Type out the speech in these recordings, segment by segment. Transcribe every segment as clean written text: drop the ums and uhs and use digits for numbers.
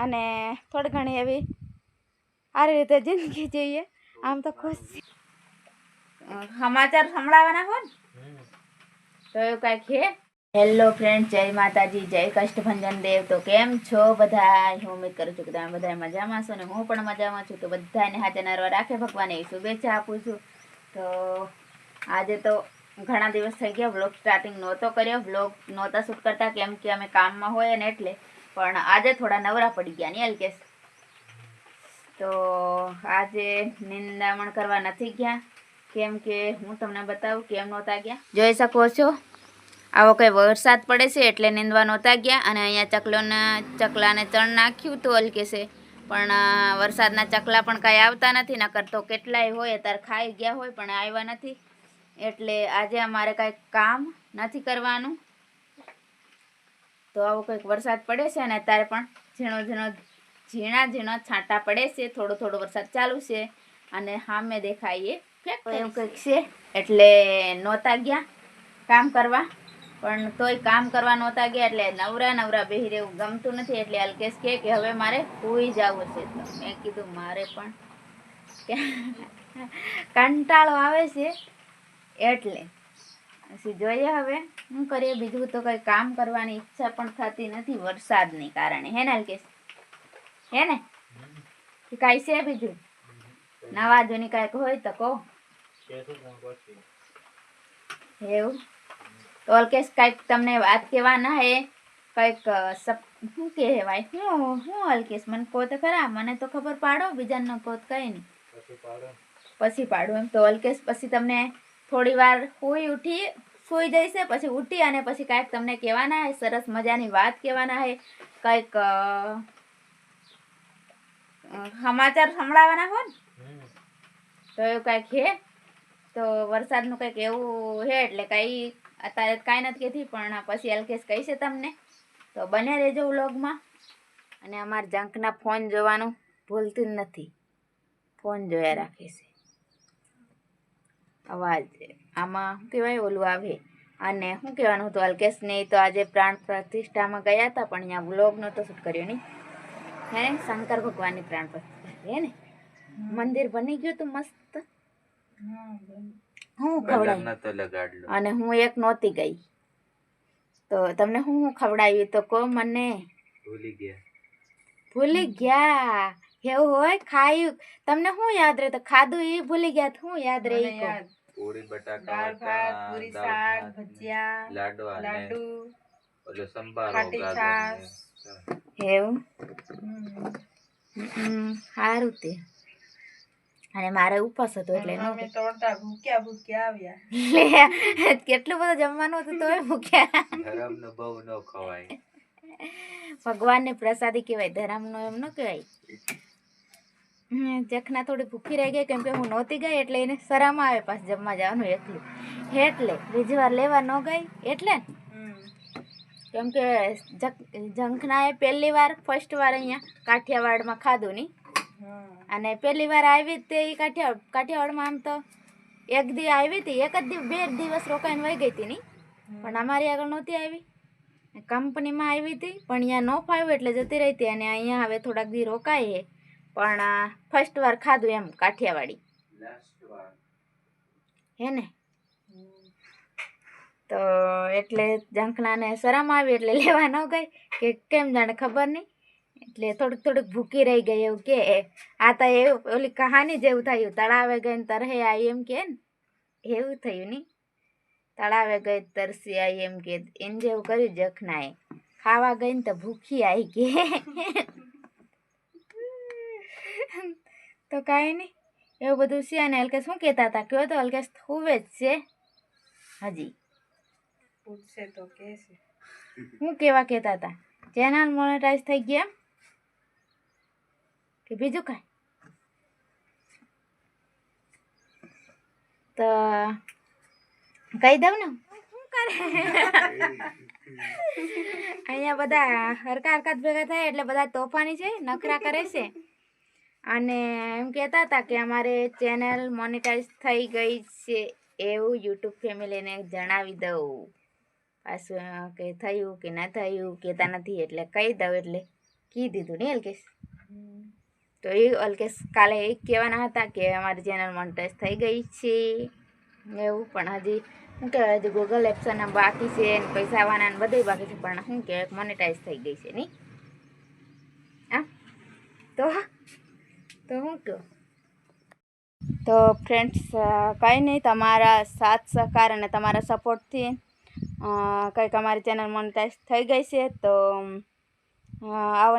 અને થોડી ઘણી એવી સારી રીતે જિંદગી જોઈએ. આમ તો ખુશ સમાચાર સંભળાવવાના હોય ને તો એવું કાંઈક છે. હેલો ફ્રેન્ડ, જય માતાજી, જય કષ્ટભંજન દેવ. તો કેમ છો બધા? હું ઉમ્મીદ કરું છું કે તમે બધા મજામાં છો ને હું પણ મજામાં છું. તો બધાને હાજર નરવા રાખે ભગવાન એવી શુભેચ્છા આપું છું. તો આજે તો ઘણા દિવસ થઈ ગયા વ્લોગ સ્ટાર્ટિંગ નહોતો કર્યો, વ્લોગ નહોતા શૂટ કરતા કેમ કે અમે કામમાં હોય ને એટલે. પણ આજે થોડા નવરા પડી ગયા ને એલકેસ. તો આજે નિંદામણ કરવા નથી ગયા કેમ કે હું તમને બતાવું કેમ નહોતા ગયા. જોઈ શકો છો આવો કઈ વરસાદ પડે છે એટલે નીંદવા નહોતા ગયા. અને અહીંયા ચકલાને ચણ નાખ્યું તો અલકેશે, પણ વરસાદના ચકલા પણ કાંઈ આવતા નથી. નકર તો કેટલાય હોય ત્યારે ખાઈ ગયા હોય પણ આવ્યા નથી. એટલે આજે અમારે કાંઈ કામ નથી કરવાનું. તો આવો કંઈક વરસાદ પડે છે અને અત્યારે પણ ઝીણા છાંટા પડે છે. થોડો થોડો વરસાદ ચાલુ છે અને સામે દેખાઈએ એવું કંઈક છે. એટલે નહોતા ગયા કામ કરવા, પણ તોય કામ કરવા નહોતા ગયા એટલે નવરા બેહી રહેવું ગમતું નથી. એટલે અલ્કેશ કે હવે મારે સૂઈ જવું છે. તો મેં કીધું મારે પણ કંટાળો આવે છે એટલે પછી જોઈએ હવે શું કરીએ. બીજું તો કંઈ કામ કરવાની ઈચ્છા પણ થતી નથી વરસાદને કારણે. હે ને અલ્કેશ? હે ને? કાંઈ છે બીજું નવા જૂની કાંઈક હોય તો કહો. એવું તો અલ્કેશ કાંઈક તમને વાત કહેવાના હે કંઈક શું કહેવાય? હું અલ્કેશ મને કહો તો ખરા, મને તો ખબર પાડો, બીજાને કહો તો કંઈ નહીં. પછી પાડું એમ. તો અલ્કેશ પછી તમને થોડી વાર સૂઈ જઈશે, પછી ઉઠી અને પછી કાંઈક તમને કહેવાના હે, સરસ મજાની વાત કહેવાના હે, કંઈક સમાચાર સંભળાવવાના હોય ને તો એવું કાંઈક છે. તો વરસાદનું કંઈક એવું છે એટલે કંઈ અત્યારે કાંઈ નથી કહેતી, પણ પછી અલ્કેશ કહીશે તમને. તો બને રહેજો વ્લોગમાં. અને અમારા જંકના ફોન જોવાનું ભૂલતી જ નથી, ફોન જોયા રાખે છે. અવાજ આમાં શું કહેવાય ઓલું આવે. અને શું કહેવાનું હતું અલ્કેશને? તો આજે પ્રાણ પ્રતિષ્ઠામાં ગયા હતા પણ અહીંયા વ્લોગ નહોતો શૂટ કર્યો નહીં. હે શંકર ભગવાનની પ્રાણ પ્રતિષ્ઠા હે ને, મંદિર બની ગયું હતું મસ્ત. હું ખવડાવ્યું અને હું એક નહોતી ગઈ. તો તમને હું ખવડાવ્યું તો કહો મને. ભૂલી ગયા એવું હોય? ખાયું તમને શું યાદ રહે? તો ખાધું એ ભૂલી ગયા, શું યાદ રહે? પૂરી બટાકા, દાળ ભાત, પૂરી શાક, ભજીયા, લાડુ, ઓલો સંભારો, ગાજર એવું સારું તે. અને મારે ઉપવાસ હતો એટલે કેટલું બધું જમવાનું હતું તોય ભૂખ્યા. ભગવાનની પ્રસાદી કહેવાય, ધર્મનો એમ ન કહેવાય. જખના થોડી ભૂખી રહી ગઈ કેમ કે હું નહોતી ગઈ એટલે એને શરમ આવે પાછું જમવા જવાનું એકલું. એટલે બીજી વાર લેવા ન ગઈ એટલે કેમ કે જંખનાએ પહેલી વાર ફર્સ્ટ વાર અહીંયા કાઠિયાવાડમાં ખાધું નહીં. અને પહેલી વાર આવી તે કાઠિયાવાડમાં આમ તો એક દી આવી હતી, એક જ બે દિવસ રોકાઈને વહી ગઈ હતી નહીં. પણ અમારી આગળ નહોતી આવી, કંપનીમાં આવી હતી પણ અહીંયા ન ફાવ્યું એટલે જતી રહી હતી. અને અહીંયા હવે થોડાક દી રોકાય છે પણ ફર્સ્ટ વાર ખાધું એમ કાઠિયાવાડી હે ને. તો એટલે જંખનાને શરમ આવી એટલે લેવા ન ગઈ કે કેમ જાણે ખબર નહીં. એટલે થોડીક ભૂખી રહી ગઈ એવું કે. આ તો એવું ઓલી કહાની જેવું થયું, તળાવે ગઈને તરહે આવી એમ કે ને એવું થયું નહીં. તળાવે ગઈ તરસી આવી એમ કે એને જેવું કર્યું જખનાએ. ખાવા ગઈ ને તો ભૂખી આવી કે. તો કાંઈ નહીં એવું બધું છે. અને અલ્કેશ શું કહેતા હતા? કયો તો અલ્કેશ હુવે જ છે હજી. શું કેવા કહેતા હતા? ચેનલ મોનેટાઈઝ થઈ ગયા કે બીજું કાંઈ? તો કહી દઉં ને શું કરે. અહીંયા બધા હરખા ભેગા થાય એટલે બધા તોફાની છે, નખરા કરે છે. અને એમ કહેતા હતા કે અમારે ચેનલ મોનેટાઈઝ થઈ ગઈ છે એવું યુટ્યુબ ફેમિલીને જણાવી દઉં. પાછું કે થયું કે ના થયું કહેતા નથી એટલે કહી દઉં એટલે કી દીધું નહીં અલ્કેશ? તો એ અલ્કેશ કાલે એ કહેવાના હતા કે અમારી ચેનલ મોનેટાઈઝ થઈ ગઈ છે એવું, પણ હજી શું કહેવાય, હજી ગૂગલ એપ્સના બાકી છે ને પૈસા આવવાના ને બધે બાકી છે, પણ શું કહેવાય મોનેટાઈઝ થઈ ગઈ છે નહીં? હા તો શું કહો? તો ફ્રેન્ડ્સ કંઈ નહીં, તમારા સાથ સહકાર અને તમારા સપોર્ટથી કંઈક અમારી ચેનલ મોનેટાઈઝ થઈ ગઈ છે. તો આવો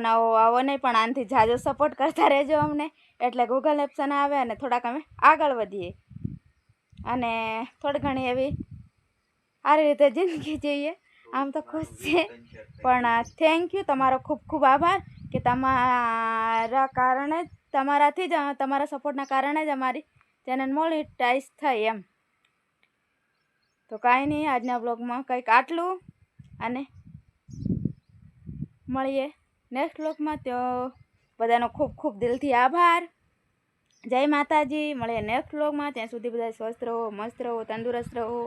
નહીં, પણ આનાથી જાજો સપોર્ટ કરતા રહેજો અમને, એટલે ગૂગલ એપ્સન આવે અને થોડાક અમે આગળ વધીએ અને થોડી ઘણી એવી સારી રીતે જિંદગી જઈએ. આમ તો ખુશ છે, પણ થેન્ક યુ, તમારો ખૂબ ખૂબ આભાર કે તમારા કારણે, તમારાથી જ, તમારા સપોર્ટના કારણે જ અમારી ચેનલ મોનેટાઈઝ થઈ એમ. તો કાંઈ નહીં, આજના બ્લોગમાં કંઈક આટલું, અને મળીએ નેક્સ્ટ બ્લોગમાં. તો બધાનો ખૂબ ખૂબ દિલથી આભાર. જય માતાજી. મળીએ નેક્સ્ટ બ્લોગમાં. ત્યાં સુધી બધા સ્વસ્થ રહો, મસ્ત રહો, તંદુરસ્ત રહો.